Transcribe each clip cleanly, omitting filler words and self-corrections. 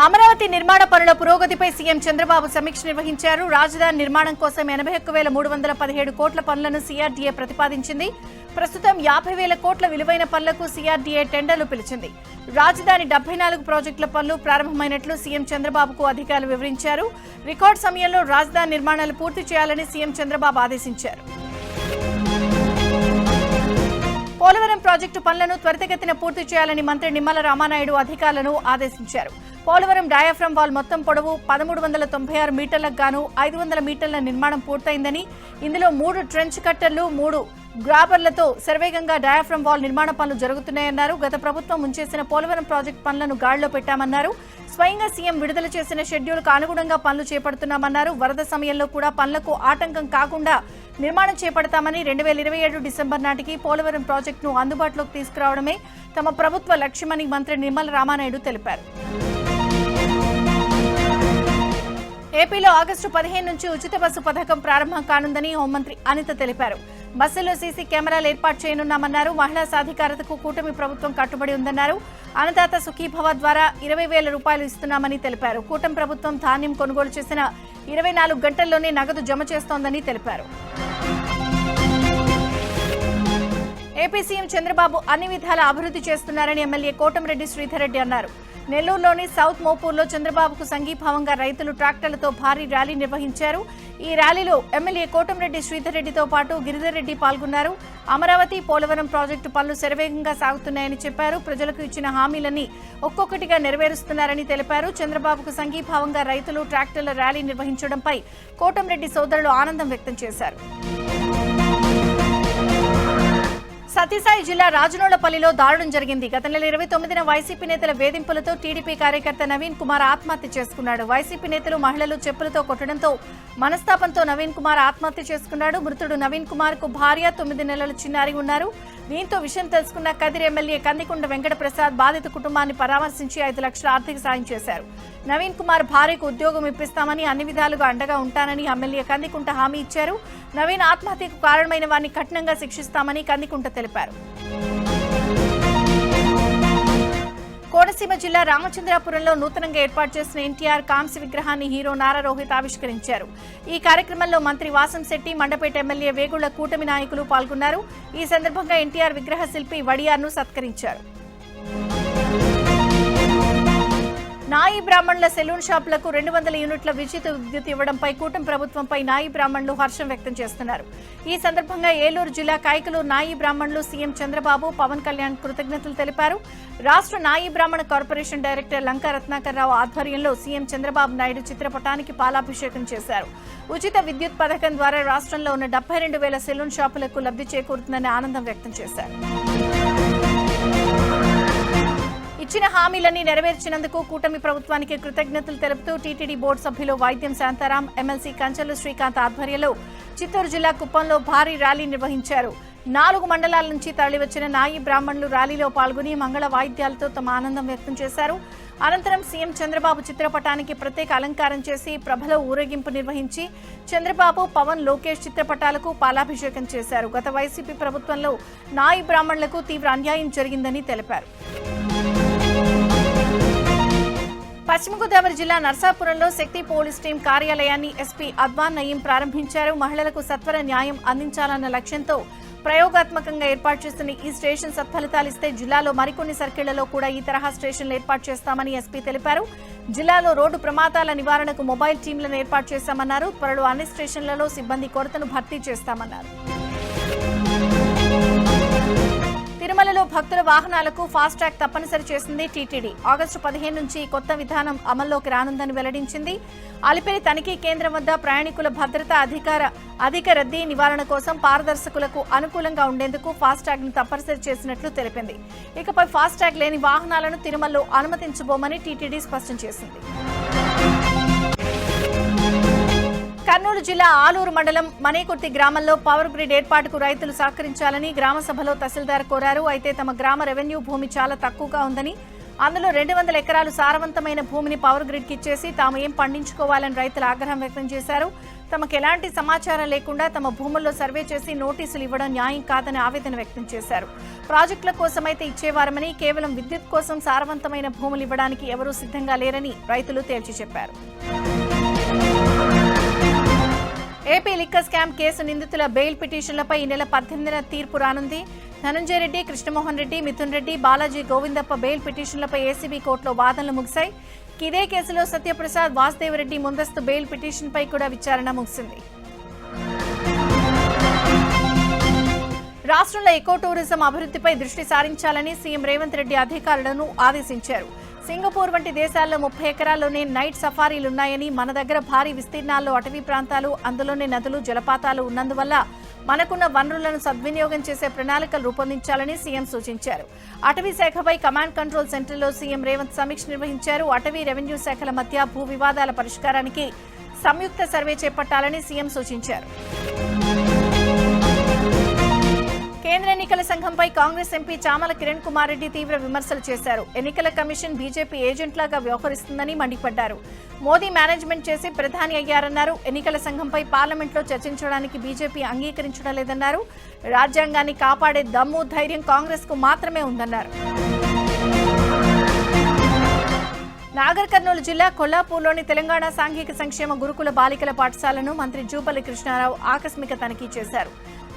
అమరావతి నిర్మాణ పనుల పురోగతిపై సీఎం చంద్రబాబు సమీక్ష నిర్వహించారు. రాజధాని నిర్మాణం కోసం 81,317 కోట్ల పనులను సీఆర్డీఏ ప్రతిపాదించింది. ప్రస్తుతం 50,000 కోట్ల విలువైన పనులకు సీఆర్డీఏ టెండర్లు పిలిచింది. రాజధాని 74 ప్రాజెక్టుల పనులు ప్రారంభమైనట్లు సీఎం చంద్రబాబుకు అధికారులు వివరించారు. రికార్డు సమయంలో రాజధాని నిర్మాణాలు పూర్తి చేయాలని సీఎం చంద్రబాబు ఆదేశించారు. పోలవరం ప్రాజెక్టు పనులను త్వరితగతిన పూర్తి చేయాలని మంత్రి నిమ్మల రామానాయుడు అధికారులను ఆదేశించారు. పోలవరం డయాఫ్రమ్ వాల్ మొత్తం పొడవు 1396 మీటర్లకు గాను 500 మీటర్ల నిర్మాణం పూర్తయిందని, ఇందులో 3 ట్రెంచ్ కట్టర్లు 3 గ్రాబర్లతో శరవేగంగా డయాఫ్రమ్ వాల్ నిర్మాణ పనులు జరుగుతున్నాయన్నారు. గత ప్రభుత్వం ముంచేసిన పోలవరం ప్రాజెక్టు పనులను గాడిలో పెట్టామన్నారు. స్వయంగా సీఎం విడుదల చేసిన షెడ్యూల్కు అనుగుణంగా పనులు చేపడుతున్నామన్నారు. వరద సమయంలో కూడా పనులకు ఆటంకం కాకుండా నిర్మాణం చేపడతామని, 2027 డిసెంబర్ నాటికి పోలవరం ప్రాజెక్టును అందుబాటులోకి తీసుకురావడమే తమ ప్రభుత్వ లక్ష్యమని మంత్రి నిమ్మల రామానాయుడు తెలిపారు. ఏపీలో ఆగస్టు 15 నుంచి ఉచిత బస్సు పథకం ప్రారంభం కానుందని హోంమంత్రి అనిత తెలిపారు. బస్సుల్లో సీసీ కెమెరాలు ఏర్పాటు చేయనున్నామన్నారు. మహిళా సాధికారతకు కూటమి ప్రభుత్వం కట్టుబడి ఉందన్నారు. అన్నదాత సుఖీభవ ద్వారా 20,000 రూపాయలు ఇస్తున్నామని తెలిపారు. కూటమి ప్రభుత్వం ధాన్యం కొనుగోలు చేసిన 24 గంటల్లోనే నగదు జమ చేస్తోందని తెలిపారు. ఏపీ సీఎం చంద్రబాబు అన్ని విధాల అభివృద్ధి చేస్తున్నారని ఎమ్మెల్యే కోటంరెడ్డి శ్రీధర్ రెడ్డి అన్నారు. నెల్లూరులోని సౌత్ మోపూర్లో చంద్రబాబుకు సంఘీభావంగా రైతులు ట్రాక్టర్లతో భారీ ర్యాలీ నిర్వహించారు. ఈ ర్యాలీలో ఎమ్మెల్యే కోటంరెడ్డి శ్రీధర్ రెడ్డితో పాటు గిరిధర్ రెడ్డి పాల్గొన్నారు. అమరావతి పోలవరం ప్రాజెక్టు పనులు శరవేగంగా సాగుతున్నాయని చెప్పారు. ప్రజలకు ఇచ్చిన హామీలన్నీ ఒక్కొక్కటిగా నెరవేరుస్తున్నారని తెలిపారు. చంద్రబాబుకు సంఘీభావంగా రైతులు ట్రాక్టర్ల ర్యాలీ నిర్వహించడంపై కోటంరెడ్డి సోదరులు ఆనందం వ్యక్తం చేశారు. సత్యసాయి జిల్లా రాజనోళ్లపల్లిలో దారుణం జరిగింది. గత నెల 29న వైసీపీ నేతల వేధింపులతో టీడీపీ కార్యకర్త నవీన్ కుమార్ ఆత్మహత్య చేసుకున్నాడు. వైసీపీ నేతలు మహిళలు చెప్పులతో కొట్టడంతో మనస్తాపంతో నవీన్ కుమార్ ఆత్మహత్య చేసుకున్నాడు. మృతుడు నవీన్ కుమార్ కు భార్య 9 నెలల చిన్నారి ఉన్నారు. దీంతో విషయం తెలుసుకున్న కదిరి ఎమ్మెల్యే కందికొండ వెంకట ప్రసాద్ బాధిత కుటుంబాన్ని పరామర్శించి 5 లక్షల ఆర్థిక సాయం చేశారు. నవీన్ కుమార్ భార్యకు ఉద్యోగం ఇప్పిస్తామని, అన్ని విధాలుగా అండగా ఉంటానని ఎమ్మెల్యే కందికుంట హామీ ఇచ్చారు. నవీన్ ఆత్మహత్యకు కారణమైన వారిని కఠినంగా శిక్షిస్తామని కందికుంట తెలిపారు. కోనసీమ జిల్లా రామచంద్రాపురంలో నూతనంగా ఏర్పాటు చేసిన ఎన్టీఆర్ కాంస్య విగ్రహాన్ని హీరో నారా రోహిత్ ఆవిష్కరించారు. ఈ కార్యక్రమంలో మంత్రి వాసంశెట్టి, మండపేట ఎమ్మెల్యే వేగుళ్ల కూటమి నాయకులు పాల్గొన్నారు. ఈ సందర్భంగా ఎన్టీఆర్ విగ్రహ శిల్పి వడియార్ను సత్కరించారు. నాయి బ్రాహ్మణుల సెలూన్ షాపులకు 200 యూనిట్ల విద్యుత్ ఇవ్వడంపై కూటమి ప్రభుత్వంపై నాయి బ్రాహ్మణులు హర్షం వ్యక్తం చేస్తున్నారు. ఈ సందర్భంగా ఏలూరు జిల్లా కైకలూరు నాయి బ్రాహ్మణులు సీఎం చంద్రబాబు, పవన్ కళ్యాణ్ కృతజ్ఞతలు తెలిపారు. రాష్ట్ర నాయి బ్రాహ్మణ కార్పొరేషన్ డైరెక్టర్ లంకా రత్నాకర్రావు ఆధ్వర్యంలో సీఎం చంద్రబాబు నాయుడు చిత్రపటానికి పాలాభిషేకం చేశారు. ఉచిత విద్యుత్ పథకం ద్వారా రాష్ట్రంలో ఉన్న 72,000 సెలూన్ షాపులకు లబ్ధి చేకూరుతుందని ఆనందం వ్యక్తం చేశారు. ఇచ్చిన హామీలన్నీ నెరవేర్చినందుకు కూటమి ప్రభుత్వానికి కృతజ్ఞతలు తెలుపుతూ టీటీడీ బోర్డు సభ్యులు వైద్యం శాంతారాం, ఎమ్మెల్సీ కంచెలు శ్రీకాంత్ ఆధ్వర్యంలో చిత్తూరు జిల్లా కుప్పంలో భారీ ర్యాలీ నిర్వహించారు. 4 మండలాల నుంచి తరలివచ్చిన నాయి బ్రాహ్మణులు ర్యాలీలో పాల్గొని మంగళ వాయిద్యాలతో తమ ఆనందం వ్యక్తం చేశారు. అనంతరం సీఎం చంద్రబాబు చిత్రపటానికి ప్రత్యేక అలంకారం చేసి ప్రభలో ఊరేగింపు నిర్వహించి చంద్రబాబు, పవన్, లోకేష్ చిత్రపటాలకు పాలాభిషేకం చేశారు. గత వైసీపీ ప్రభుత్వంలో నాయి బ్రాహ్మణులకు తీవ్ర అన్యాయం జరిగిందని తెలిపారు. పశ్చిమ గోదావరి జిల్లా నర్సాపురంలో శక్తి పోలీస్ టీం కార్యాలయాన్ని ఎస్పీ అద్వాన్ నయీం ప్రారంభించారు. మహిళలకు సత్వర న్యాయం అందించాలన్న లక్ష్యంతో ప్రయోగాత్మకంగా ఏర్పాటు చేస్తున్న ఈ స్టేషన్ సత్ఫలితాలిస్తే జిల్లాలో మరికొన్ని సర్కిళ్లలో కూడా ఈ తరహా స్టేషన్లు ఏర్పాటు చేస్తామని ఎస్పీ తెలిపారు. జిల్లాలో రోడ్డు ప్రమాదాల నివారణకు మొబైల్ టీంలను ఏర్పాటు చేస్తామన్నారు. త్వరలో అన్ని స్టేషన్లలో సిబ్బంది కొరతను భర్తీ చేస్తామన్నారు. తిరుమలలో భక్తుల వాహనాలకు ఫాస్ట్ ట్రాక్ తప్పనిసరి చేసింది టీటీడీ. ఆగస్టు 15 నుంచి కొత్త విధానం అమల్లోకి రానుందని వెల్లడించింది. అలిపిరి తనిఖీ కేంద్రం వద్ద ప్రయాణికుల భద్రత, అధిక రద్దీ నివారణ కోసం పారదర్శకులకు అనుకూలంగా ఉండేందుకు ఫాస్ట్ ట్యాగ్ ను తప్పనిసరి చేసినట్లు తెలిపింది. ఇకపై ఫాస్ట్ ట్యాగ్ లేని వాహనాలను తిరుమలలో అనుమతించబోమని టీటీడీ స్పష్టం చేసింది. కర్నూలు జిల్లా ఆలూరు మండలం మనేకుర్తి గ్రామంలో పవర్ గ్రిడ్ ఏర్పాటుకు రైతులు సహకరించాలని గ్రామ సభలో తహసీల్దార్ కోరారు. అయితే తమ గ్రామ రెవెన్యూ భూమి చాలా తక్కువగా ఉందని, అందులో 200 ఎకరాలు సారవంతమైన భూమిని పవర్ గ్రిడ్ కి ఇచ్చేసి తాము ఏం పండించుకోవాలని రైతులు ఆగ్రహం వ్యక్తం చేశారు. తమకు ఎలాంటి సమాచారం లేకుండా తమ భూముల్లో సర్వే చేసి నోటీసులు ఇవ్వడం న్యాయం కాదని ఆవేదన వ్యక్తం చేశారు. ప్రాజెక్టుల కోసమైతే ఇచ్చేవారమని, కేవలం విద్యుత్ కోసం సారవంతమైన భూములు ఇవ్వడానికి ఎవరూ సిద్ధంగా లేరని రైతులు తేల్చి చెప్పారు. ఏపీ లిక్కర్ స్కామ్ కేసు నిందితుల బెయిల్ పిటిషన్లపై ఈ నెల 18న తీర్పు రానుంది. ధనంజయ రెడ్డి, కృష్ణమోహన్ రెడ్డి, మిథున్ రెడ్డి, బాలాజీ గోవిందప్ప బెయిల్ పిటిషన్లపై ఏసీబీ కోర్టులో వాదనలు ముగిశాయి. ఇదే కేసులో సత్యప్రసాద్, వాసుదేవరెడ్డి ముందస్తు బెయిల్ పిటిషన్పై కూడా విచారణ ముగిసింది. రాష్ట్రంలో ఎకో టూరిజం అభివృద్ధిపై దృష్టి సారించాలని సీఎం రేవంత్ రెడ్డి అధికారులను ఆదేశించారు. సింగపూర్ వంటి దేశాల్లో 30 ఎకరాల్లోనే నైట్ సఫారీలున్నాయని, మన దగ్గర భారీ విస్తీర్ణాల్లో అటవీ ప్రాంతాలు, అందులోనే నదులు, జలపాతాలు ఉన్నందువల్ల మనకున్న వనరులను సద్వినియోగం చేసే ప్రణాళికలు రూపొందించాలని సీఎం సూచించారు. అటవీ శాఖపై కమాండ్ కంట్రోల్ సెంటర్లో సీఎం రేవంత్ సమీక్ష నిర్వహించారు. అటవీ, రెవెన్యూ శాఖల మధ్య భూ వివాదాల పరిష్కారానికి సంయుక్త సర్వే చేపట్టాలని సీఎం సూచించారు. కేంద్ర ఎన్నికల సంఘంపై కాంగ్రెస్ ఎంపీ చామల కిరణ్ కుమార్ రెడ్డి తీవ్ర విమర్శలు చేశారు. ఎన్నికల కమిషన్ బీజేపీ ఏజెంట్లాగా వ్యవహరిస్తుందని మండిపడ్డారు. మోదీ మేనేజ్మెంట్ చేసి ప్రధాని అయ్యారన్నారు. ఎన్నికల సంఘంపై పార్లమెంట్లో చర్చించడానికి బీజేపీ అంగీకరించడం లేదన్నారు. రాజ్యాంగాన్ని కాపాడే దమ్ము, ధైర్యం కాంగ్రెస్ కు మాత్రమే ఉందన్నారు. నాగర్ కర్నూలు జిల్లా కొల్లాపూర్లోని తెలంగాణ సాంఘిక సంక్షేమ గురుకుల బాలికల పాఠశాలను మంత్రి జూపల్లి కృష్ణారావు ఆకస్మిక తనిఖీ చేశారు.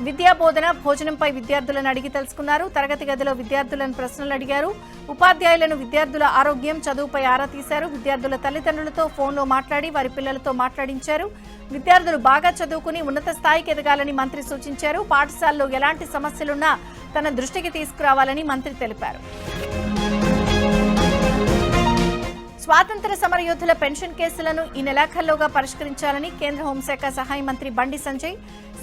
విద్యా బోధన, భోజనంపై విద్యార్థులను అడిగి తెలుసుకున్నారు. తరగతి గదిలో విద్యార్థులను ప్రశ్నలు అడిగారు. ఉపాధ్యాయులను విద్యార్థుల ఆరోగ్యం, చదువుపై ఆరా తీశారు. విద్యార్థుల తల్లిదండ్రులతో ఫోన్లో మాట్లాడి వారి పిల్లలతో మాట్లాడించారు. విద్యార్థులు బాగా చదువుకుని ఉన్నత స్థాయికి ఎదగాలని మంత్రి సూచించారు. పాఠశాలలో ఎలాంటి సమస్యలున్నా తన దృష్టికి తీసుకురావాలని మంత్రి తెలిపారు. స్వాతంత్ర సమరయోధుల పెన్షన్ కేసులను ఈ నెలాఖరులోగా పరిష్కరించాలని కేంద్ర హోంశాఖ సహాయ మంత్రి బండి సంజయ్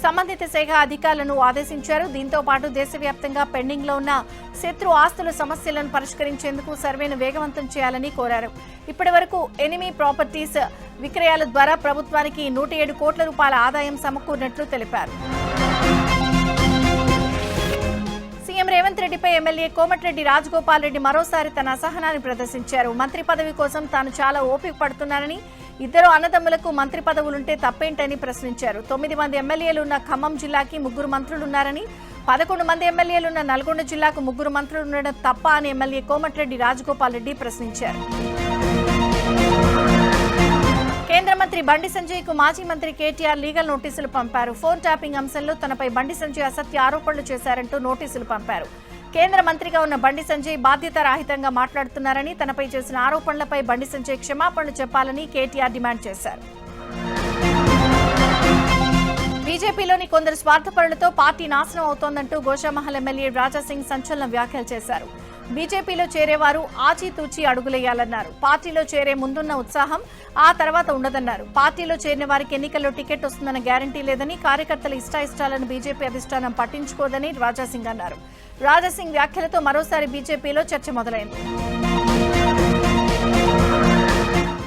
సంబంధిత శాఖ అధికారులను ఆదేశించారు. దీంతో పాటు దేశవ్యాప్తంగా పెండింగ్ లో ఉన్న శత్రు ఆస్తుల సమస్యలను పరిష్కరించేందుకు సర్వేను వేగవంతం చేయాలని కోరారు. ఇప్పటి వరకు ఎనిమీ ప్రాపర్టీస్ విక్రయాల ద్వారా ప్రభుత్వానికి 107 కోట్ల రూపాయల ఆదాయం సమకూరినట్లు తెలిపారు. సీఎం రేవంత్ రెడ్డిపై ఎమ్మెల్యే కోమటిరెడ్డి రాజగోపాల్ రెడ్డి మరోసారి తన అసహనాన్ని ప్రదర్శించారు. మంత్రి పదవి కోసం తాను చాలా ఓపిక పడుతున్నానని, ఇద్దరు అన్నదమ్ములకు మంత్రి పదవులుంటే తప్పేంటని ప్రశ్నించారు. 9 మంది ఎమ్మెల్యేలున్న ఖమ్మం జిల్లాకి 3 మంత్రులున్నారని, 11 మంది ఎమ్మెల్యేలున్న నల్గొండ జిల్లాకు 3 మంత్రులుండడం తప్ప అని ఎమ్మెల్యే కోమటిరెడ్డి రాజగోపాల్ రెడ్డి ప్రశ్నించారు. కేంద్ర మంత్రి బండి సంజయ్ కు మాజీ మంత్రి కేటీఆర్ లీగల్ నోటీసులు పంపారు. ఫోన్ ట్యాపింగ్ అంశంలో తనపై బండి సంజయ్ అసత్య ఆరోపణలు చేశారంటూ నోటీసులు పంపారు. కేంద్ర మంత్రిగా ఉన్న బండి సంజయ్ బాధ్యతారాహితంగా మాట్లాడుతున్నారని, తనపై చేసిన ఆరోపణలపై బండి సంజయ్ క్షమాపణలు చెప్పాలని కేటీఆర్ డిమాండ్ చేశారు. బీజేపీలోని కొందరు స్వార్థపరులతో పార్టీ నాశనం అవుతోందంటూ గోషామహల్ ఎమ్మెల్యే రాజాసింగ్ సంచలన వ్యాఖ్యలు చేశారు. బీజేపీలో చేరేవారు ఆచితూచి అడుగులేయాలన్నారు. పార్టీలో చేరే ముందున్న ఉత్సాహం ఆ తర్వాత ఉండదన్నారు. పార్టీలో చేరిన వారికి ఎన్నికల్లో టికెట్ వస్తుందన్న గ్యారంటీ లేదని, కార్యకర్తల ఇష్టాయిష్టాలను బీజేపీ అధిష్టానం పట్టించుకోదని రాజాసింగ్ అన్నారు. రాజాసింగ్ వ్యాఖ్యలతో మరోసారి బీజేపీలో చర్చ మొదలైంది.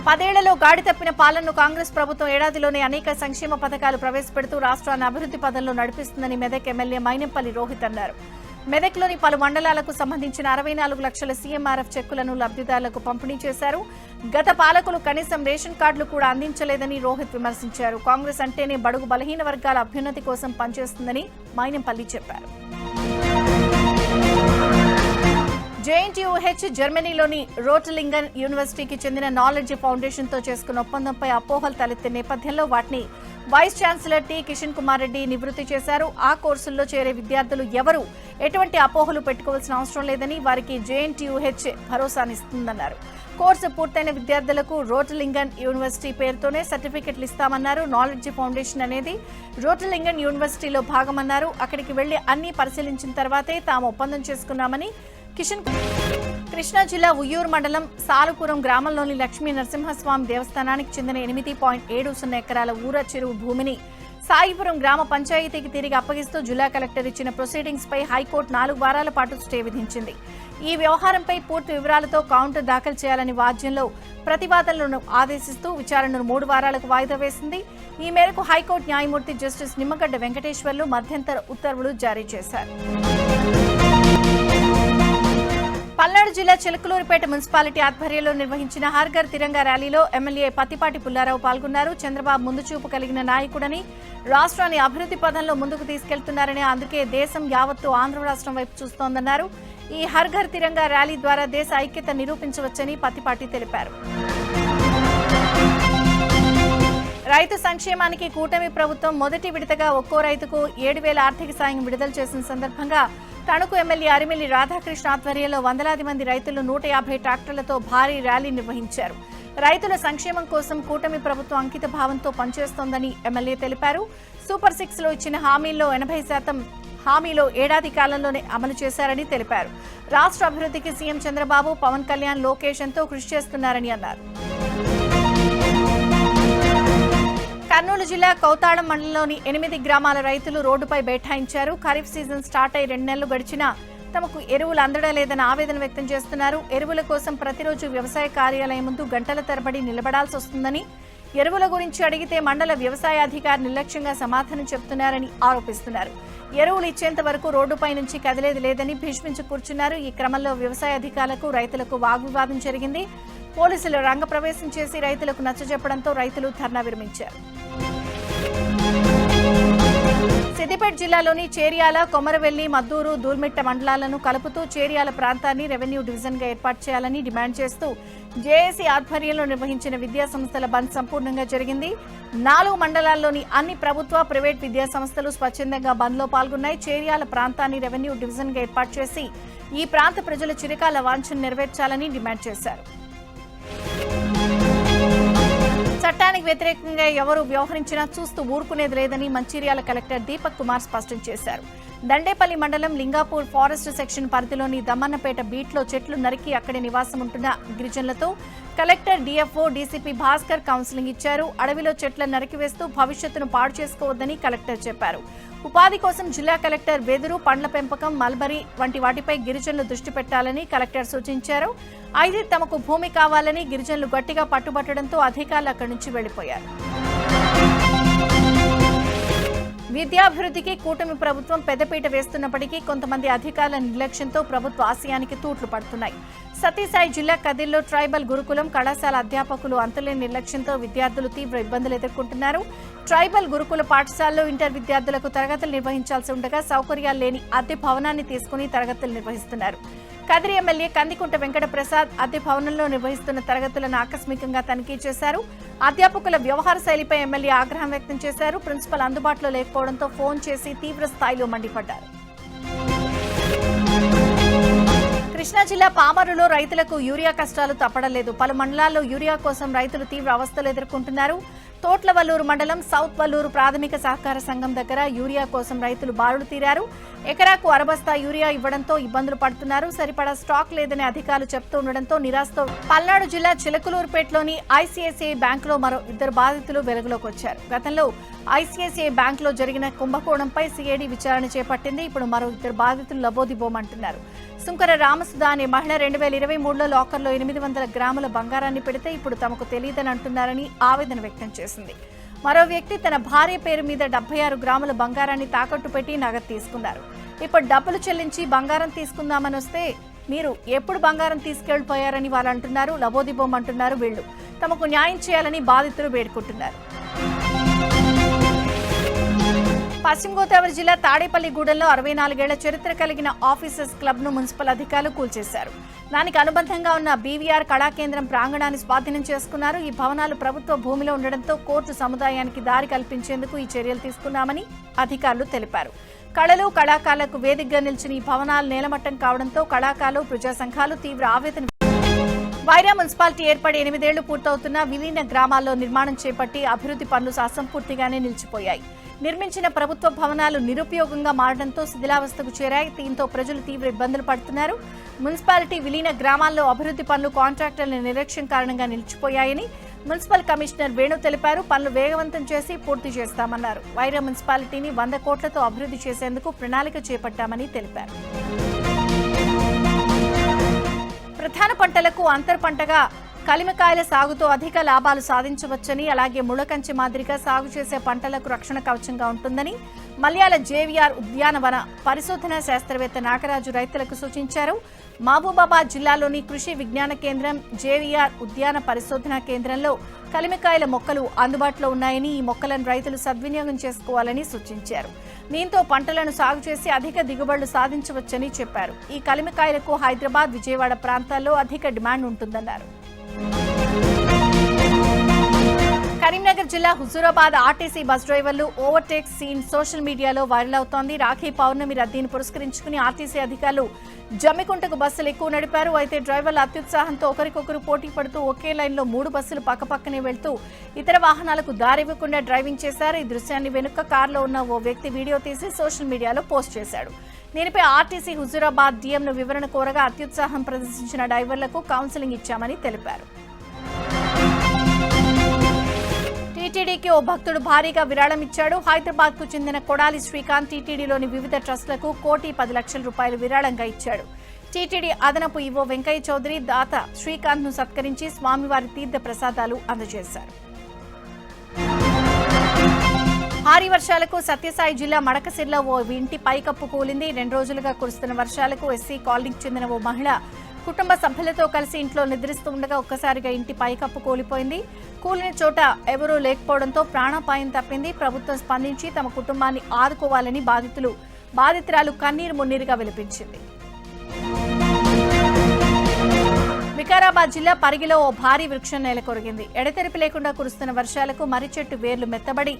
10 ఏళ్లలో గాడి తప్పిన పాలనను కాంగ్రెస్ ప్రభుత్వం ఏడాదిలోనే అనేక సంక్షేమ పథకాలు ప్రవేశపెడుతూ రాష్ట్రాన్ని అభివృద్ధి పదంలో నడిపిస్తుందని మెదక్ ఎమ్మెల్యే మైనంపల్లి రోహిత్ అన్నారు. మెదక్లోని పలు మండలాలకు సంబంధించిన 64 లక్షల సీఎంఆర్ఎఫ్ చెక్కులను లబ్ధిదారులకు పంపిణీ చేశారు. గత పాలకులు కనీసం రేషన్ కార్డులు కూడా అందించలేదని రోహిత్ విమర్శించారు. కాంగ్రెస్ అంటేనే బడుగు బలహీన వర్గాల అభ్యున్నతి కోసం పనిచేస్తుందని మైనంపల్లి చెప్పారు. జేఎన్టీయూహెచ్ జర్మనీలోని రోటలింగన్ యూనివర్సిటీకి చెందిన నాలెడ్జ్ ఫౌండేషన్తో చేసుకున్న ఒప్పందంపై అపోహలు తలెత్తిన నేపథ్యంలో వాటిని vice chancellor T Kishan Kumar Reddy నివృత్తి చేశారు. ఆ కోర్సుల్లో చేరే విద్యార్థులు ఎవరూ ఎటువంటి అపోహలు పెట్టుకోవాల్సిన అవసరం లేదని, వారికి జేఎన్టీయూహెచ్ భరోసానిస్తుందన్నారు. కోర్సు పూర్తయిన విద్యార్థులకు రోటలింగన్ యూనివర్సిటీ పేరుతోనే సర్టిఫికెట్లు ఇస్తామన్నారు. నాలెడ్జ్ ఫౌండేషన్ అనేది రోటలింగన్ యూనివర్సిటీలో భాగమన్నారు. అక్కడికి వెళ్లి అన్ని పరిశీలించిన తర్వాతే తాము ఒప్పందం చేసుకున్నామని కిషన్. కృష్ణా జిల్లా ఉయ్యూరు మండలం సాలుపురం గ్రామంలోని లక్ష్మీ నరసింహస్వామి దేవస్థానానికి చెందిన 8.70 ఎకరాల ఊర చెరువు భూమిని సాయిపురం గ్రామ పంచాయతీకి తిరిగి అప్పగిస్తూ జిల్లా కలెక్టర్ ఇచ్చిన ప్రొసీడింగ్స్ పై హైకోర్టు 4 వారాల పాటు స్టే విధించింది. ఈ వ్యవహారంపై పూర్తి వివరాలతో కౌంటర్ దాఖలు చేయాలని వాద్యంలో ప్రతివాదనలను ఆదేశిస్తూ విచారణను 3 వారాలకు వాయిదా వేసింది. ఈ మేరకు హైకోర్టు న్యాయమూర్తి జస్టిస్ నిమ్మగడ్డ వెంకటేశ్వర్లు మధ్యంతర ఉత్తర్వులు జారీ చేశారు. పల్నాడు జిల్లా చిలకలూరిపేట మున్సిపాలిటీ ఆధ్వర్యంలో నిర్వహించిన హర్ ఘర్ తిరంగా ర్యాలీలో ఎమ్మెల్యే పత్తిపాటి పుల్లారావు పాల్గొన్నారు. చంద్రబాబు ముందు చూపు కలిగిన నాయకుడని, రాష్ట్రాన్ని అభివృద్ధి పథంలో ముందుకు తీసుకెళ్తున్నారని, అందుకే దేశం యావత్తు ఆంధ్ర రాష్ట్రం వైపు చూస్తోందన్నారు. ఈ హర్ ఘర్ తిరంగా ర్యాలీ ద్వారా దేశ ఐక్యత నిరూపించవచ్చని పత్తిపాటి తెలిపారు. రైతు సంక్షేమానికి కూటమి ప్రభుత్వం మొదటి విడతగా ఒక్కో రైతుకు 7,000 ఆర్థిక సాయం విడుదల చేసిన సందర్భంగా తణుకు ఎమ్మెల్యే అరిమెల్లి రాధాకృష్ణ ఆధ్వర్యంలో వందలాది మంది రైతులు 150 ట్రాక్టర్లతో భారీ ర్యాలీ నిర్వహించారు. రైతుల సంక్షేమం కోసం కూటమి ప్రభుత్వం అంకిత భావంతో పనిచేస్తోందని ఎమ్మెల్యే తెలిపారు. సూపర్ 6 లో ఇచ్చిన హామీల్లో 80% హామీలో ఏడాది కాలంలోనే అమలు చేశారని తెలిపారు. రాష్ట్ర అభివృద్ధికి సీఎం చంద్రబాబు, పవన్ కళ్యాణ్, లోకేష్ ఎంతో కృషి చేస్తున్నారని అన్నారు. కర్నూలు జిల్లా కౌతాళం మండలంలోని 8 గ్రామాల రైతులు రోడ్డుపై బైఠాయించారు. ఖరీఫ్ సీజన్ స్టార్ట్ అయి 2 నెలలు గడిచినా తమకు ఎరువులు అందడం లేదని ఆవేదన వ్యక్తం చేస్తున్నారు. ఎరువుల కోసం ప్రతిరోజు వ్యవసాయ కార్యాలయం ముందు గంటల తరబడి నిలబడాల్సి వస్తుందని, ఎరువుల గురించి అడిగితే మండల వ్యవసాయ అధికారి నిర్లక్ష్యంగా సమాధానం చెబుతున్నారని ఆరోపిస్తున్నారు. ఎరువులు ఇచ్చేంత వరకు రోడ్డుపై నుంచి కదిలేది లేదని భీష్మించి కూర్చున్నారు. ఈ క్రమంలో వ్యవసాయ అధికారులకు రైతులకు వాగ్వివాదం జరిగింది. పోలీసులు రంగప్రవేశం చేసి రైతులకు నచ్చజెప్పడంతో రైతులు ధర్నా విరమించారు. సిద్దిపేట జిల్లాలోని చేర్యాల, కొమరవెల్లి, మద్దూరు, దూల్మిట్ట మండలాలను కలుపుతూ చేర్యాల ప్రాంతాన్ని రెవెన్యూ డివిజన్గా ఏర్పాటు చేయాలని డిమాండ్ చేస్తూ జేఏసీ ఆధ్వర్యంలో నిర్వహించిన విద్యా సంస్థల బంద్ సంపూర్ణంగా జరిగింది. 4 మండలాల్లోని అన్ని ప్రభుత్వ, ప్రైవేట్ విద్యా సంస్థలు స్వచ్ఛందంగా బంద్లో పాల్గొన్నాయి. చేర్యాల ప్రాంతాన్ని రెవెన్యూ డివిజన్గా ఏర్పాటు చేసి ఈ ప్రాంత ప్రజల చిరకాల వాంఛను నెరవేర్చాలని డిమాండ్ చేశారు. చట్టానికి వ్యతిరేకంగా ఎవరు వ్యవహరించినా చూస్తూ ఊరుకునేది లేదని మంచిర్యాల కలెక్టర్ దీపక్ కుమార్ స్పష్టం చేశారు. దండేపల్లి మండలం లింగాపూర్ ఫారెస్ట్ సెక్షన్ పరిధిలోని దమ్మన్నపేట బీట్లో చెట్లు నరికి అక్కడి నివాసం ఉంటున్న గిరిజనులతో collector, DFO, DCP Bhaskar counselling ఇచ్చారు. అడవిలో చెట్లను నరికివేస్తూ భవిష్యత్తును పాడు చేసుకోవద్దని కలెక్టర్ చెప్పారు. ఉపాధి కోసం జిల్లా కలెక్టర్ వెదురు, పండ్ల పెంపకం, మల్బరీ వంటి వాటిపై గిరిజనులు దృష్టి పెట్టాలని కలెక్టర్ సూచించారు. అయితే తమకు భూమి కావాలని గిరిజనులు గట్టిగా పట్టుబట్టడంతో అధికారులు అక్కడి నుంచి వెళ్లిపోయారు. విద్యాభివృద్ధికి కూటమి ప్రభుత్వం పెద్దపీట వేస్తున్నప్పటికీ కొంతమంది అధికారుల నిర్లక్ష్యంతో ప్రభుత్వ ఆశయానికి తూట్లు పడుతున్నాయి. సతీసాయి జిల్లా కదిర్లో ట్రైబల్ గురుకులం కళాశాల అధ్యాపకులు అంతులేని నిర్లక్ష్యంతో విద్యార్థులు తీవ్ర ఇబ్బందులు ఎదుర్కొంటున్నారు. ట్రైబల్ గురుకుల పాఠశాలలో ఇంటర్ విద్యార్థులకు తరగతులు నిర్వహించాల్సి ఉండగా సౌకర్యాలు లేని అద్దె భవనాన్ని తీసుకుని తరగతులు నిర్వహిస్తున్నారు. కదిరి ఎమ్మెల్యే కందికుంట వెంకట ప్రసాద్ అద్దె భవనంలో నిర్వహిస్తున్న తరగతులను ఆకస్మికంగా తనిఖీ చేశారు. అధ్యాపకుల వ్యవహార శైలిపై ఎమ్మెల్యే ఆగ్రహం వ్యక్తం చేశారు. ప్రిన్సిపల్ అందుబాటులో లేకపోవడంతో ఫోన్ చేసి తీవ్ర స్థాయిలో మండిపడ్డారు. కృష్ణా జిల్లా పామరులో రైతులకు యూరియా కష్టాలు తప్పడలేదు. పలు మండలాల్లో యూరియా కోసం రైతులు తీవ్ర అవస్థలు ఎదుర్కొంటున్నారు. తోట్లవల్లూరు మండలం సౌత్ వల్లూరు ప్రాథమిక సహకార సంఘం దగ్గర యూరియా కోసం రైతులు బారులు తీరారు. ఎకరాకు 60 బస్తా యూరియా ఇవ్వడంతో ఇబ్బందులు పడుతున్నారు. సరిపడా స్టాక్ లేదని అధికారులు చెప్తూ ఉండడంతో నిరాశతో పల్నాడు జిల్లా చిలకలూరుపేటలోని ఐసీఐసీఐ బ్యాంకులో మరో 2 బాధితులు వెలుగులోకి వచ్చారు. గతంలో ఐసీఐసీఐ బ్యాంకులో జరిగిన కుంభకోణంపై సిఐడి విచారణ చేపట్టింది. ఇప్పుడు మరో 2 బాధితులు లబోదిబోమంటున్నారు. సుంకర రామసుధ అనే మహిళ 2023లో లాకర్లో 800 గ్రాముల బంగారాన్ని పెడితే ఇప్పుడు తమకు తెలియదని అంటున్నారని ఆవేదన వ్యక్తం చేసింది. మరో వ్యక్తి తన భార్య పేరు మీద 76 గ్రాముల బంగారాన్ని తాకట్టు పెట్టి నగదు తీసుకున్నారు. ఇప్పుడు డబ్బులు చెల్లించి బంగారం తీసుకుందామని వస్తే మీరు ఎప్పుడు బంగారం తీసుకెళ్లిపోయారని వాళ్ళు అంటున్నారు. లబోదిబోం అంటున్నారు. వీళ్లు తమకు న్యాయం చేయాలని బాధితులు వేడుకుంటున్నారు. పశ్చిమ గోదావరి జిల్లా తాడేపల్లిగూడెంలో 64 ఏళ్ల చరిత్ర కలిగిన ఆఫీసర్స్ క్లబ్ ను మున్సిపల్ అధికారులు కూల్చేశారు. దానికి అనుబంధంగా ఉన్న బీవీఆర్ కళాకేంద్రం ప్రాంగణాన్ని స్వాధీనం చేసుకున్నారు. ఈ భవనాలు ప్రభుత్వ భూమిలో ఉండడంతో కోర్టు సముదాయానికి దారి కల్పించేందుకు ఈ చర్యలు తీసుకున్నామని అధికారులు తెలిపారు. కళలు, కళాకారులకు వేదికగా నిలిచిన ఈ భవనాలు నేలమట్టం కావడంతో కళాకారులు, ప్రజా సంఘాలు తీవ్ర ఆవేదన. వైరా మున్సిపాలిటీ ఏర్పడి 8 ఏళ్లు పూర్తవుతున్న విలీన గ్రామాల్లో నిర్మాణం చేపట్టి అభివృద్ధి పనులు అసంపూర్తిగానే నిలిచిపోయాయి. నిర్మించిన ప్రభుత్వ భవనాలు నిరుపయోగంగా మారడంతో శిథిలావస్థకు చేరాయి. దీంతో ప్రజలు తీవ్ర ఇబ్బందులు పడుతున్నారు. మున్సిపాలిటీ విలీన గ్రామాల్లో అభివృద్ధి పనులు కాంట్రాక్టర్ల నిర్లక్ష్యం కారణంగా నిలిచిపోయాయని మున్సిపల్ కమిషనర్ వేణు తెలిపారు. పనులు వేగవంతం చేసి పూర్తి చేస్తామన్నారు. వైరా మున్సిపాలిటీని 100 కోట్లతో అభివృద్ధి చేసేందుకు ప్రణాళిక చేపట్టామని తెలిపారు. ప్రధాన పంటలకు అంతర్ పంటగా కలిమికాయల సాగుతో అధిక లాభాలు సాధించవచ్చని, అలాగే ముళ్ళకంచి మాదిరిగా సాగు చేసే పంటలకు రక్షణ కవచంగా ఉంటుందని మల్యాల జేవీఆర్ ఉద్యానవన పరిశోధన శాస్త్రవేత్త నాగరాజు రైతులకు సూచించారు. మహబూబాబాద్ జిల్లాలోని కృషి విజ్ఞాన కేంద్రం జేవీఆర్ ఉద్యాన పరిశోధన కేంద్రంలో కలిమికాయల మొక్కలు అందుబాటులో ఉన్నాయని, ఈ మొక్కలను రైతులు సద్వినియోగం చేసుకోవాలని సూచించారు. దీంతో పంటలను సాగు చేసి అధిక దిగుబడులు సాధించవచ్చని చెప్పారు. ఈ కలిమికాయలకు హైదరాబాద్, విజయవాడ ప్రాంతాల్లో అధిక డిమాండ్ ఉంటుందన్నారు. కరీంనగర్ జిల్లా హుజూరాబాద్ ఆర్టీసీ బస్ డ్రైవర్లు ఓవర్టేక్ సీన్ సోషల్ మీడియాలో వైరల్ అవుతోంది. రాఖీ పౌర్ణమి రద్దీని పురస్కరించుకుని ఆర్టీసీ అధికారులు జమ్మికుంటకు బస్సులు ఎక్కువ నడిపారు. అయితే డ్రైవర్లు అత్యుత్సాహంతో ఒకరికొకరు పోటీ పడుతూ ఒకే లైన్లో 3 బస్సులు పక్కపక్కనే వెళ్తూ ఇతర వాహనాలకు దారివ్వకుండా డ్రైవింగ్ చేశారు. ఈ దృశ్యాన్ని వెనుక కారులో ఉన్న ఓ వ్యక్తి వీడియో తీసి సోషల్ మీడియాలో పోస్ట్ చేశాడు. దీనిపై ఆర్టీసీ హుజూరాబాద్ డీఎంను వివరణ కోరగా అత్యుత్సాహం ప్రదర్శించిన డ్రైవర్లకు కౌన్సిలింగ్ ఇచ్చామని తెలిపారు. టీటీడీకి ఓ భక్తుడు భారీగా విరాళం ఇచ్చాడు. హైదరాబాద్ కు చెందిన కొడాలి శ్రీకాంత్ టీటీడీలోని వివిధ ట్రస్టులకు ₹1,10,00,000 విరాళంగా ఇచ్చాడు. టీటీడీ అదనపు ఈవో వెంకయ్య చౌదరి దాత శ్రీకాంత్ ను సత్కరించి స్వామివారి తీర్థ ప్రసాదాలు అందజేశారు. భారీ వర్షాలకు సత్యసాయి జిల్లా మడకసిర్లో ఓ ఇంటి పైకప్పు కూలింది. 2 రోజులుగా కురుస్తున్న వర్షాలకు ఎస్సీ కాలనీకి చెందిన ఓ మహిళ కుటుంబ సభ్యులతో కలిసి ఇంట్లో నిద్రిస్తూ ఉండగా ఒక్కసారిగా ఇంటి పైకప్పు కూలిపోయింది. కూలిన చోట ఎవరూ లేకపోవడంతో ప్రాణాపాయం తప్పింది. ప్రభుత్వం స్పందించి తమ కుటుంబాన్ని ఆదుకోవాలని బాధితురాలు కన్నీరు మున్నీరుగా విలపించింది. వికారాబాద్ జిల్లా పరిగిలో ఓ భారీ వృక్షం నేలకొరిగింది. ఎడతెరిపి లేకుండా కురుస్తున్న వర్షాలకు మర్రి చెట్టు వేర్లు మెత్తబడి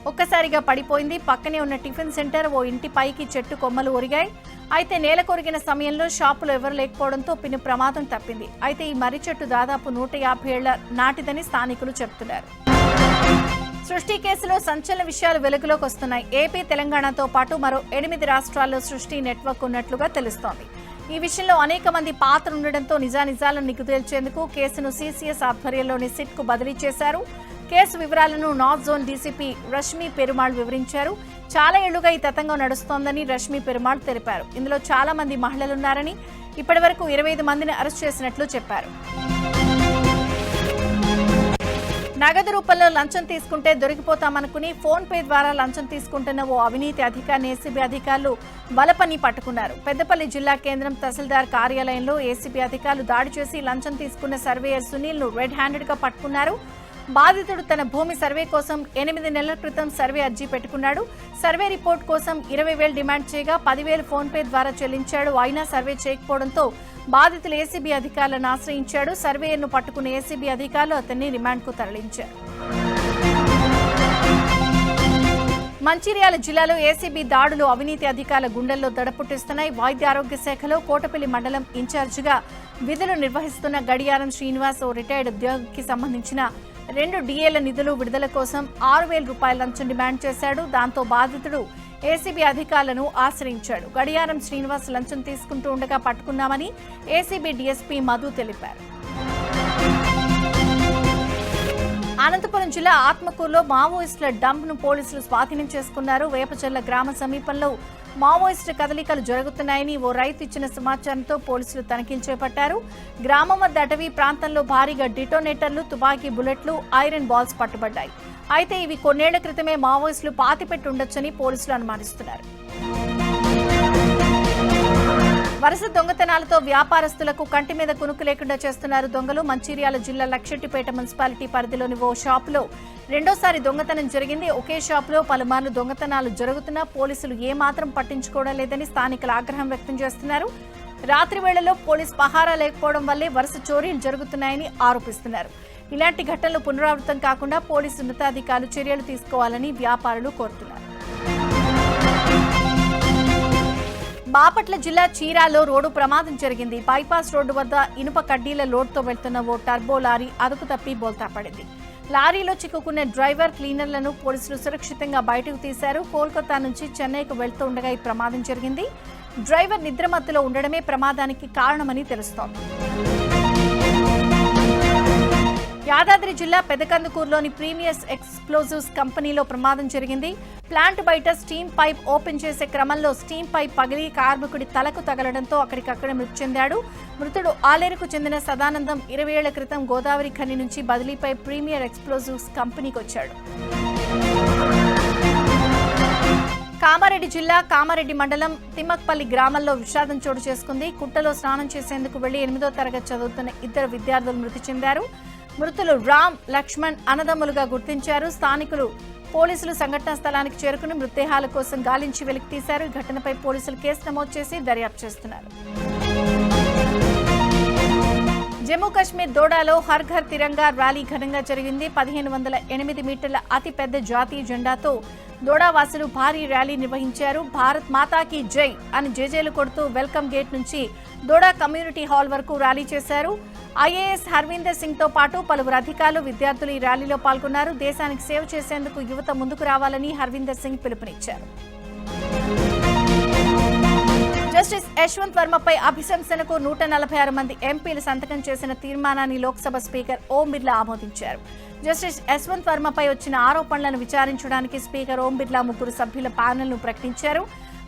ఒక్కసారిగా పడిపోయింది. పక్కనే ఉన్న టిఫిన్ సెంటర్ ఓ ఇంటి పైకి చెట్టు కొమ్మలు ఒరిగాయి. అయితే నేల కొరిగిన సమయంలో షాపులో ఎవరు లేకపోవడంతో పెను ప్రమాదం తప్పింది. అయితే ఈ మర్రి చెట్టు దాదాపు 150 ఏళ్ల నాటిదని స్థానికులు చెబుతున్నారు. సృష్టి కేసులో సంచలన విషయాలు వెలుగులోకి వస్తున్నాయి. ఏపీ, తెలంగాణతో పాటు మరో 8 రాష్ట్రాల్లో సృష్టి నెట్వర్క్ ఉన్నట్లుగా తెలుస్తోంది. ఈ విషయంలో అనేక మంది పాత్ర ఉండడంతో నిజానిజాలను నిగ్గుతేల్చేందుకు కేసును సీసీఎస్ ఆధ్వర్యంలోని సిట్ కు బదిలీ చేశారు. కేసు వివరాలను నార్త్ జోన్ డీసీపీ రష్మీ పెరుమాళ్ వివరించారు. చాలా ఏళ్లుగా ఈ తతంగం నడుస్తోందని రష్మీ పెరుమాళ్ తెలిపారు. ఇందులో చాలా మంది మహిళలున్నారని, ఇప్పటి వరకు 25 మందిని అరెస్ట్ చేసినట్లు చెప్పారు. నగదు రూపంలో లంచం తీసుకుంటే దొరికిపోతామనుకుని ఫోన్ పే ద్వారా లంచం తీసుకుంటున్న ఓ అవినీతి అధికారిని ఏసీబీ అధికారులు బలపని పట్టుకున్నారు. పెద్దపల్లి జిల్లా కేంద్రం తహసీల్దార్ కార్యాలయంలో ఏసీబీ అధికారులు దాడి చేసి లంచం తీసుకున్న సర్వేయర్ సునీల్ ను రెడ్ హ్యాండెడ్ గా పట్టుకున్నారు. బాధితుడు తన భూమి సర్వే కోసం 8 నెలల క్రితం సర్వే అర్జీ పెట్టుకున్నాడు. సర్వే రిపోర్ట్ కోసం 20,000 డిమాండ్ చేయగా 10,000 ఫోన్ పే ద్వారా చెల్లించాడు. అయినా సర్వే చేయకపోవడంతో బాధితులు ఏసీబీ అధికారులను ఆశ్రయించాడు. సర్వేయర్ను పట్టుకున్న ఏసీబీ అధికారులు అతన్ని రిమాండ్కు తరలించారు. మంచిర్యాల జిల్లాలో ఏసీబీ దాడులు అవినీతి అధికారుల గుండెల్లో దడపుట్టిస్తున్నాయి. వైద్య ఆరోగ్య శాఖలో కోటపల్లి మండలం ఇన్ఛార్జిగా విధులు నిర్వహిస్తున్న గడియారం శ్రీనివాస్ ఓ రిటైర్డ్ ఉద్యోగికి సంబంధించిన 2 డిఏల నిధులు విడుదల కోసం ₹6,000 లంచం డిమాండ్ చేశాడు. దాంతో బాధితుడు ఏసీబీ అధికారులను ఆశ్రయించాడు. గడియారం శ్రీనివాస్ లంచం తీసుకుంటూ ఉండగా పట్టుకున్నామని ఏసీబీ డీఎస్పీ మధు తెలిపారు. అనంతపురం జిల్లా ఆత్మకూరులో మావోయిస్టుల డంప్ ను పోలీసులు స్వాధీనం చేసుకున్నారు. వేపచెర్ల గ్రామ సమీపంలో మావోయిస్టు కదలికలు జరుగుతున్నాయని ఓ రైతు ఇచ్చిన సమాచారంతో పోలీసులు తనిఖీలు చేపట్టారు. గ్రామం వద్ద అటవీ ప్రాంతంలో భారీగా డిటోనేటర్లు, తుపాకీ బుల్లెట్లు, ఐరన్ బాల్స్ పట్టుబడ్డాయి. అయితే ఇవి కొన్నేళ్ల క్రితమే మావోయిస్టులు పాతిపెట్టి ఉండొచ్చని పోలీసులు అనుమానిస్తున్నారు. వరుస దొంగతనాలతో వ్యాపారస్తులకు కంటి మీద కునుకు లేకుండా చేస్తున్నారు దొంగలు. మంచిర్యాల జిల్లా లక్షెట్టిపేట మున్సిపాలిటీ పరిధిలోని ఓ షాపులో రెండోసారి దొంగతనం జరిగింది. ఒకే షాపులో పలుమార్లు దొంగతనాలు జరుగుతున్నా పోలీసులు ఏమాత్రం పట్టించుకోవడం లేదని స్థానికులు ఆగ్రహం వ్యక్తం చేస్తున్నారు. రాత్రి వేళల్లో పోలీస్ పహారా లేకపోవడం వల్లే వరుస చోరీలు జరుగుతున్నాయని ఆరోపిస్తున్నారు. ఇలాంటి ఘటనలు పునరావృతం కాకుండా పోలీసు ఉన్నతాధికారులు చర్యలు తీసుకోవాలని వ్యాపారులు కోరుతున్నారు. బాపట్ల జిల్లా చీరాలో రోడ్డు ప్రమాదం జరిగింది. బైపాస్ రోడ్డు వద్ద ఇనుప కడ్డీల లోడ్తో వెళ్తున్న ఓ టర్బో లారీ అదుపు తప్పి బోల్తా పడింది. లారీలో చిక్కుకున్న డ్రైవర్, క్లీనర్లను పోలీసులు సురక్షితంగా బయటకు తీశారు. కోల్కతా నుంచి చెన్నైకు వెళ్తూ ఉండగా ఈ ప్రమాదం జరిగింది. డ్రైవర్ నిద్రమత్తులో ఉండడమే ప్రమాదానికి కారణమని తెలుస్తోంది. యాదాద్రి జిల్లా పెదకందుకూరులోని ప్రీమియస్ ఎక్స్ప్లోజివ్స్ కంపెనీలో ప్రమాదం జరిగింది. ప్లాంట్ బయట స్టీమ్ పైప్ ఓపెన్ చేసే క్రమంలో స్టీమ్ పైప్ పగిలి కార్మికుడి తలకు తగలడంతో అక్కడికక్కడే మృతి చెందాడు. మృతుడు ఆలేరుకు చెందిన సదానందం 20 ఏళ్ల క్రితం గోదావరి ఖని నుంచి బదిలీపై ప్రీమియర్ ఎక్స్ప్లోజివ్స్ కంపెనీకి వచ్చాడు. కామారెడ్డి జిల్లా కామారెడ్డి మండలం తిమ్మక్పల్లి గ్రామంలో విషాదం చోటు చేసుకుంది. కుట్టలో స్నానం చేసేందుకు వెళ్లి 8వ తరగతి చదువుతున్న 2 విద్యార్థులు మృతి చెందారు. మృతులు రామ్, లక్ష్మణ్ అన్నదమ్ములుగా గుర్తించారు. స్థానికులు పోలీసులు సంఘటనా స్థలానికి చేరుకుని మృతదేహాల కోసం గాలించి వెలికి తీశారు. ఈ ఘటనపై పోలీసులు కేసు నమోదు చేసి దర్యాప్తు చేస్తున్నారు. జమ్మూ కశ్మీర్ దోడాలో హర్ ఘర్ తిరంగా ర్యాలీ ఘనంగా జరిగింది. 1508 మీటర్ల అతిపెద్ద జాతీయ జెండాతో దోడావాసులు భారీ ర్యాలీ నిర్వహించారు. భారత్ మాతాకి జై అని జేజేలు కొడుతూ వెల్కమ్ గేట్ నుంచి దోడా కమ్యూనిటీ హాల్ వరకు ర్యాలీ చేశారు. ఐఏఎస్ హర్వీందర్ సింగ్ తో పాటు పలువురు అధికారులు, విద్యార్థులు ఈ ర్యాలీలో పాల్గొన్నారు. దేశానికి సేవ చేసేందుకు యువత ముందుకు రావాలని హర్వీందర్ సింగ్ పిలుపునిచ్చారు. జస్టిస్ యశ్వంత్ వర్మపై అభిశంసనకు 146 మంది ఎంపీలు సంతకం చేసిన తీర్మానాన్ని లోక్సభ స్పీకర్ ఓం బిర్లా ఆమోదించారు. జస్టిస్ యశ్వంత్ వర్మపై వచ్చిన ఆరోపణలను విచారించడానికి స్పీకర్ ఓం బిర్లా 3 సభ్యుల ప్యానెల్ను ప్రకటించారు.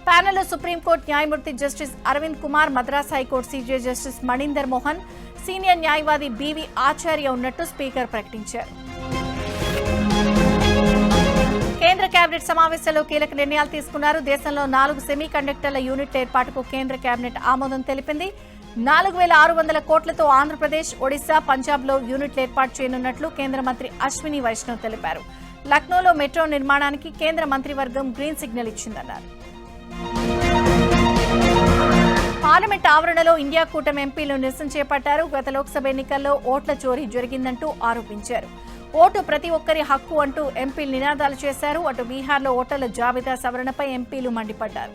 ప్యానెల్లో సుప్రీంకోర్టు న్యాయమూర్తి justice Arvind Kumar, Madras high court CJ justice Maninder Mohan, senior న్యాయవాది బివి ఆచార్య ఉన్నట్టు స్పీకర్ ప్రకటించారు. కేంద్ర కేబినెట్ సమావేశంలో కీలక నిర్ణయాలు తీసుకున్నారు. దేశంలో 4 సెమీ కండక్టర్ల యూనిట్ల ఏర్పాటుకు కేంద్ర కేబినెట్ ఆమోదం తెలిపింది. 4600 కోట్లతో ఆంధ్రప్రదేశ్, ఒడిశా, పంజాబ్లో యూనిట్లు ఏర్పాటు చేయనున్నట్లు కేంద్ర మంత్రి అశ్విని వైష్ణవ్ తెలిపారు. లక్నోలో మెట్రో నిర్మాణానికి కేంద్ర మంత్రివర్గం గ్రీన్ సిగ్నల్ ఇచ్చిందన్నారు. పార్లమెంట్ ఆవరణలో ఇండియా కూటమి ఎంపీలు నిరసన చేపట్టారు. గత లోక్సభ ఎన్నికల్లో ఓట్ల చోరీ జరిగిందంటూ ఆరోపించారు. ఓటు ప్రతి ఒక్కరి హక్కు అంటూ ఎంపీలు నినాదాలు చేశారు. అటు బీహార్లో ఓటర్ల జాబితా సవరణపై ఎంపీలు మండిపడ్డారు.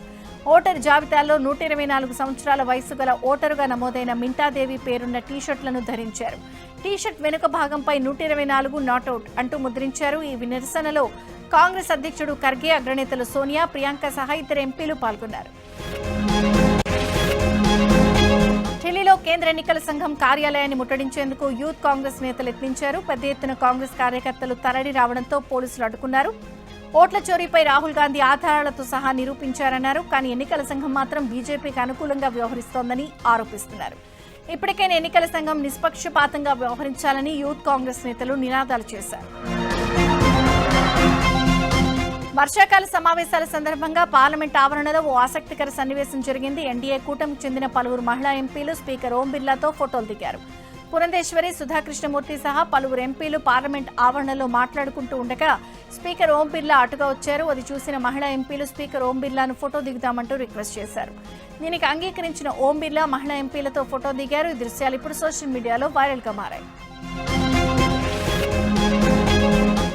ఓటరు జాబితాలో 124 సంవత్సరాల వయసు గల ఓటరుగా నమోదైన మింటాదేవి పేరున్న టీషర్ట్లను ధరించారు. టీషర్ట్ వెనుక భాగంపై 124 నాట్అవుట్ అంటూ ముద్రించారు. ఈ నిరసనలో కాంగ్రెస్ అధ్యక్షుడు ఖర్గే, అగ్రనేతలు సోనియా, ప్రియాంక సహా ఇతర ఎంపీలు పాల్గొన్నారు. ఢిల్లీలో కేంద్ర ఎన్నికల సంఘం కార్యాలయాన్ని ముట్టడించేందుకు యూత్ కాంగ్రెస్ నేతలు యత్నించారు. పెద్ద ఎత్తున కాంగ్రెస్ కార్యకర్తలు తరలి రావడంతో పోలీసులు అడ్డుకున్నారు. ఓట్ల చోరీపై రాహుల్ గాంధీ ఆధారాలతో సహా నిరూపించారన్నారు. కానీ ఎన్నికల సంఘం మాత్రం బీజేపీకి అనుకూలంగా వ్యవహరిస్తోందని ఆరోపిస్తున్నారు. ఇప్పటికైనా ఎన్నికల సంఘం నిష్పక్షపాతంగా వ్యవహరించాలని యూత్ కాంగ్రెస్ నేతలు నినాదాలు చేశారు. వర్షాకాల సమావేశాల సందర్భంగా పార్లమెంట్ ఆవరణలో ఓ ఆసక్తికర సన్నివేశం జరిగింది. ఎన్డీఏ కూటమికి చెందిన పలువురు మహిళా ఎంపీలు స్పీకర్ ఓం బిర్లాతో ఫోటోలు దిగారు. పురంధేశ్వరి, సుధాకృష్ణమూర్తి సహా పలువురు ఎంపీలు పార్లమెంట్ ఆవరణలో మాట్లాడుకుంటూ ఉండగా స్పీకర్ ఓం బిర్లా అటుగా వచ్చారు. అది చూసిన మహిళా ఎంపీలు స్పీకర్ ఓం బిర్లాను ఫోటో దిగుదామంటూ రిక్వెస్ట్ చేశారు. దీనికి అంగీకరించిన ఓం బిర్లా మహిళా ఎంపీలతో ఫోటో దిగారు. ఈ దృశ్యాలు ఇప్పుడు సోషల్ మీడియాలో వైరల్గా మారాయి.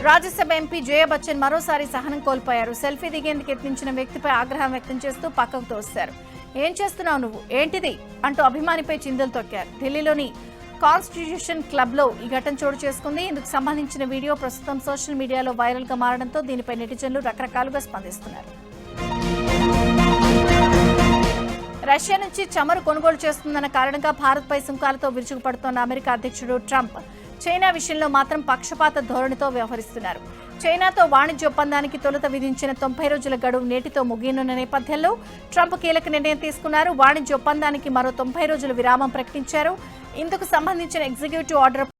రాజ్యసభ ఎంపీ జయ బచ్చన్ మరోసారి సహనం కోల్పోయారు. సెల్ఫీ దిగేందుకు యత్నించిన వ్యక్తిపై ఆగ్రహం వ్యక్తం చేస్తూ పక్కకు తోశారు. ఏం చేస్తున్నావు నువ్వు, ఏంటిది అంటూ అభిమానిపై చిందులు తొక్కారు. ఢిల్లీలోని కాన్స్టిట్యూషన్ క్లబ్ లో ఈ ఘటన చోటు చేసుకుంది. ఇందుకు సంబంధించిన వీడియో ప్రస్తుతం సోషల్ మీడియాలో వైరల్ గా మారడంతో దీనిపై నెటిజన్లు రకరకాలుగా స్పందిస్తున్నారు. రష్యా నుంచి చమురు కొనుగోలు చేస్తుందన్న కారణంగా భారత్పై సుంకాలతో విరుచుకుపడుతోన్న అమెరికా అధ్యక్షుడు ట్రంప్ చైనా విషయంలో మాత్రం పక్షపాత ధోరణితో వ్యవహరిస్తున్నారు. చైనాతో వాణిజ్య ఒప్పందానికి తొలుత విధించిన 90 రోజుల గడువు నేటితో ముగియనున్న నేపథ్యంలో ట్రంప్ కీలక నిర్ణయం తీసుకున్నారు. వాణిజ్య ఒప్పందానికి మరో 90 రోజుల విరామం ప్రకటించారు. ఇందుకు సంబంధించిన ఎగ్జిక్యూటివ్ ఆర్డర్